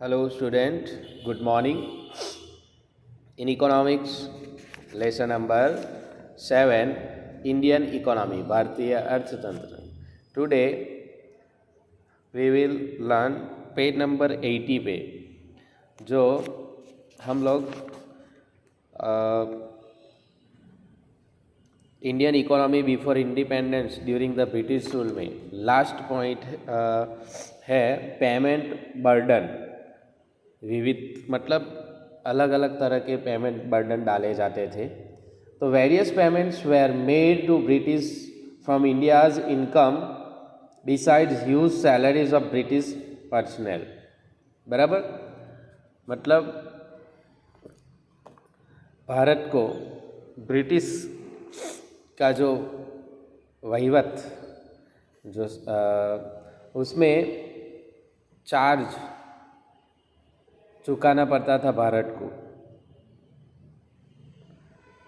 Hello, student. Good morning. In economics, lesson number 7, Indian economy, Bharatiya Arthatantra. Today, we will learn page number 80 पे जो हम लोग Indian economy before independence during the British rule में last point है payment burden. विविध मतलब अलग अलग तरह के पेमेंट बर्डन डाले जाते थे। तो various payments were made to British from India's income besides huge salaries of British personal. बराबर, मतलब भारत को ब्रिटिश का जो वहीवट जो उसमें चार्ज चुकाना पड़ता था भारत को।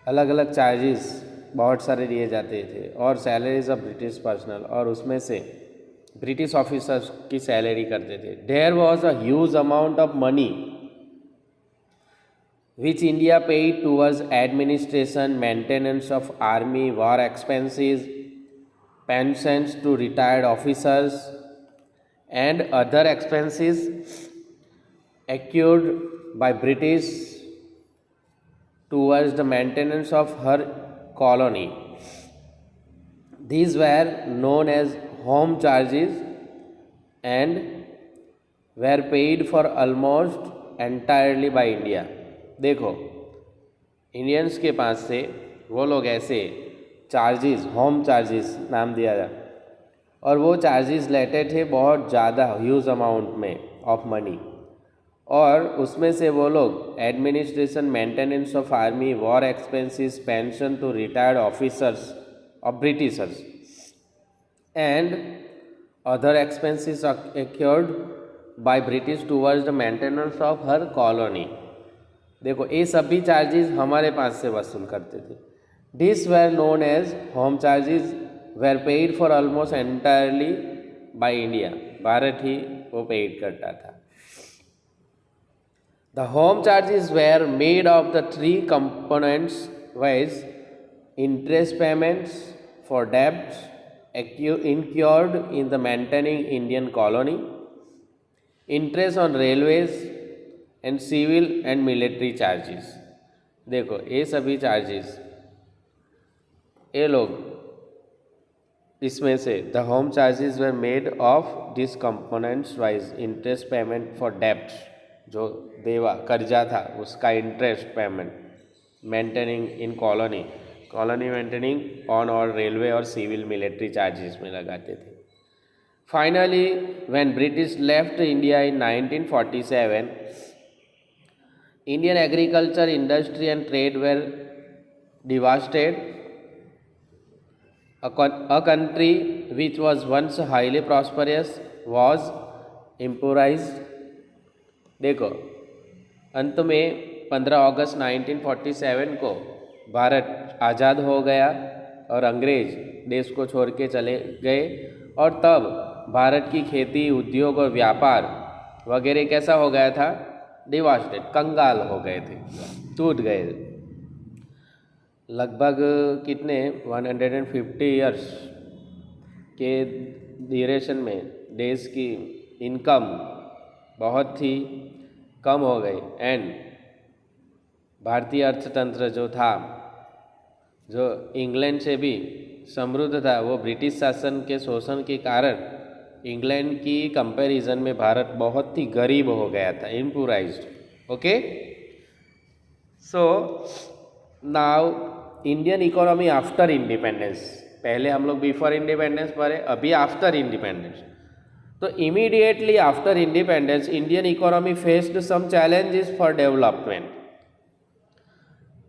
अलग अलग चार्जेस बहुत सारे दिए जाते थे और सैलरीज ऑफ ब्रिटिश पर्सनल, और उसमें से ब्रिटिश ऑफिसर्स की सैलरी करते थे। There was a huge amount of money which India paid towards administration, maintenance of army, war expenses, pensions to retired officers, and other expenses accrued by British towards the maintenance of her colony. These were known as home charges and were paid for almost entirely by India. देखो, Indians के पास से वो लोग ऐसे charges, home charges नाम दिया था, और वो चार्जेस लेते थे बहुत ज़्यादा ह्यूज अमाउंट में ऑफ मनी, और उसमें से वो लोग administration, maintenance of army, war expenses, pension to retired officers of Britishers and other expenses acquired by British towards the maintenance of her colony. देखो, ये सभी चार्जेस हमारे पास से वसूल करते थे। This were known as home charges were paid for almost entirely by India. Bharat ही वो पेड करता था। The home charges were made of the three components viz interest payments for debts incurred in the maintaining Indian colony, interest on railways and civil and military charges. देखो, ये सभी charges ये लोग इसमें से the home charges were made of this components viz interest payment for डेब्ट, जो देवा कर्जा था उसका interest payment, maintaining in colony, colony maintaining on और रेलवे और सिविल मिलिट्री चार्जेस में लगाते थे। Finally when British left India in 1947, Indian agriculture, industry and trade were devastated. A country which was once highly prosperous was impoverished. देखो, अंत में 15 अगस्त 1947 को भारत आज़ाद हो गया और अंग्रेज देश को छोड़ के चले गए, और तब भारत की खेती, उद्योग और व्यापार वगैरह कैसा हो गया था? डिवास्टेड, कंगाल हो गए थे, टूट गए। लगभग कितने 150 ईयर्स के ड्यूरेशन में देश की इनकम बहुत ही कम हो गई, एंड भारतीय अर्थतंत्र जो था, जो इंग्लैंड से भी समृद्ध था, वो ब्रिटिश शासन के शोषण के कारण इंग्लैंड की कंपैरिजन में भारत बहुत ही गरीब हो गया था, impoverished. Okay, so now Indian economy after independence. पहले हम लोग बिफोर इंडिपेंडेंस पढ़े, अभी आफ्टर इंडिपेंडेंस। तो immediately after independence Indian economy faced some challenges for development.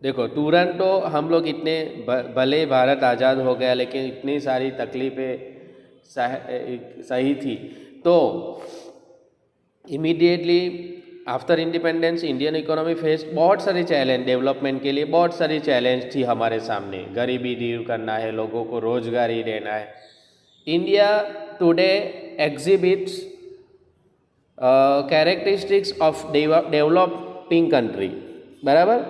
देखो, तुरंत तो हम लोग इतने भले भारत आज़ाद हो गया, लेकिन इतनी सारी तकलीफ़ें सही थी। तो immediately after independence Indian economy face बहुत सारी चैलेंज, डेवलपमेंट के लिए बहुत सारी चैलेंज थी हमारे सामने। गरीबी दूर करना है, लोगों को रोजगारी देना है। India today exhibits characteristics of developing country, बराबर,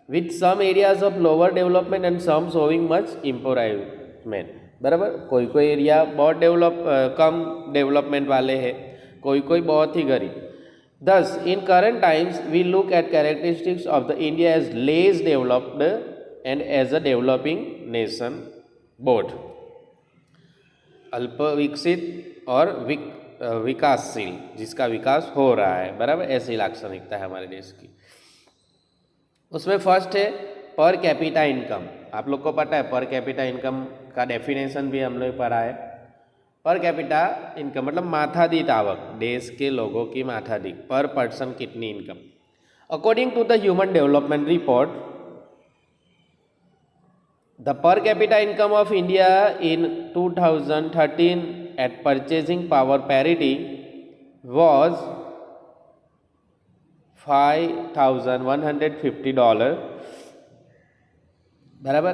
with some areas of lower development and some showing much improvement, बराबर, कोई कोई एरिया बहुत कम डेवलपमेंट वाले हैं, कोई कोई बहुत ही गरीब. Thus, in current times, we look at characteristics of the India as less developed and as a developing nation both. अल्प विकसित और विकासशील, जिसका विकास हो रहा है, बराबर, ऐसी लाक्षणिकता है हमारे देश की. उसमें फर्स्ट है पर कैपिटा इनकम. आप लोग को पता है पर कैपिटा इनकम का डेफिनेशन भी हम लोग पढ़ा है. पर कैपिटा इनकम मतलब माथादीठ आवक, देश के लोगों की माथादीठ, पर पर्सन कितनी income. According to the human development report, the per capita income of India in 2013 at purchasing power parity was $5,150, बराबर,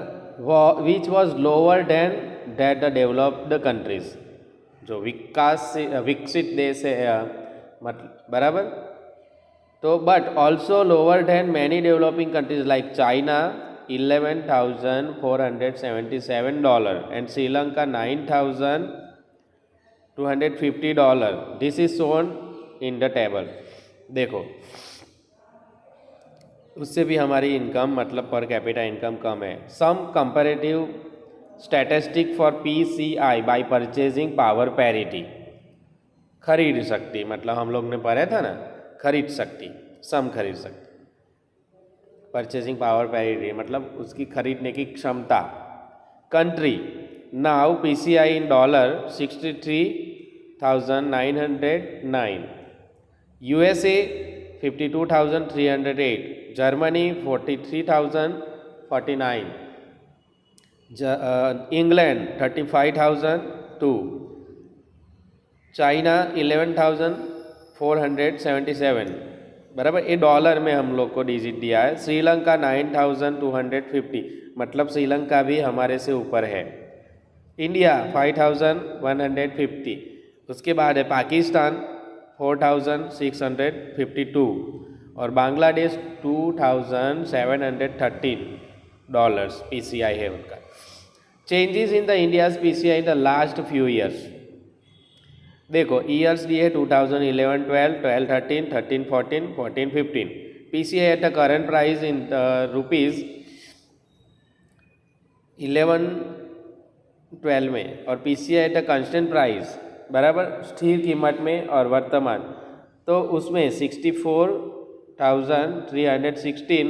which was lower than that the developed countries, जो विकसित देश है, मतलब, बराबर, तो but also lower than many developing countries like China $11,477 and Sri Lanka $9,250. This is shown in the table. देखो, उससे भी हमारी इनकम मतलब पर कैपिटा इनकम कम है. Some comparative statistic for PCI by purchasing power parity, खरीद सकती, मतलब हम लोग ने पढ़ा था ना, खरीद सकती, सम खरीद सकती, परचेजिंग पावर पैरिटी मतलब उसकी खरीदने की क्षमता. Country now PCI in dollar 63,909, USA 52,308, Germany 43,049, England 35,002, China 11,477, बराबर, ये डॉलर में हम लोग को डिजिट दिया है. श्रीलंका 9,250, मतलब श्रीलंका भी हमारे से ऊपर है. इंडिया 5,150, उसके बाद है पाकिस्तान 4,652 और बांग्लादेश $2,713 PCI है उनका. Changes in the India's PCI in the last few years. देखो ईयर्स दिए 2011-12, 12-13, 13-14, 14-15. PCI at the current price in rupees 11-12 में और PCI at the constant price, बराबर, स्थिर कीमत में और वर्तमान, तो उसमें 64,316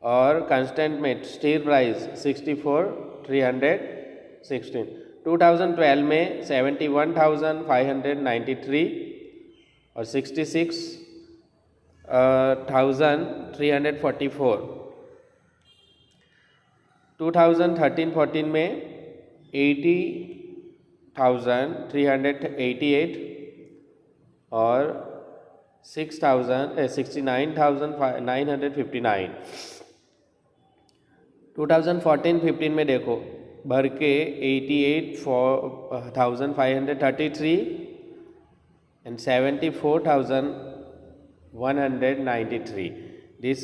और कांस्टेंट में स्थिर प्राइस 64,316. 2012 में 71,593 और 66,344. 2013-14 में 80,388 और 69,959. 2014-15 में देखो भर के 88,533 एंड 74,193. दिस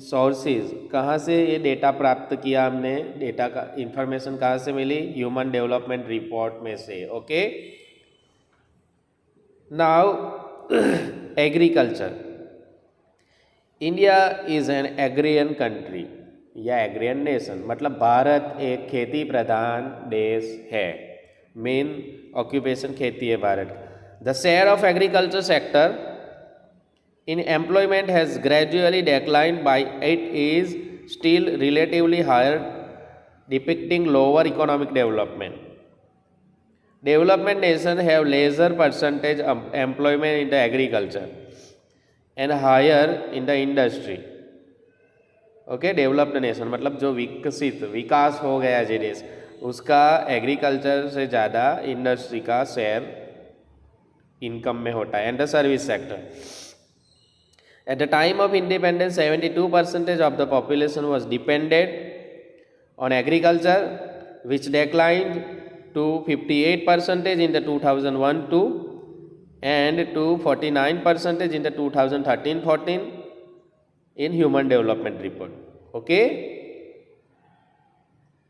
सोर्सेज, कहाँ से ये डेटा प्राप्त किया हमने, डेटा का इंफॉर्मेशन कहाँ से मिली, ह्यूमन डेवलपमेंट रिपोर्ट में से. Okay, now agriculture. India is an agrarian country या एग्रियन नेशन, मतलब भारत एक खेती प्रधान देश है. मेन ऑक्यूपेशन खेती है Bharat. The share of agriculture sector in employment has gradually declined, by it is still relatively higher, depicting lower economic development. Development nations have lesser percentage of employment in the agriculture and higher in the industry. Okay, developed nation मतलब जो विकसित, विकास हो गया जो देश, उसका agriculture से ज़्यादा इंडस्ट्री का शेयर इनकम में होता है. And the service sector. At the time of independence, 72% of the population was dependent on agriculture, which declined to 58% in the 2001-2 and to 49% in the 2013-14 in Human Development Report. Okay.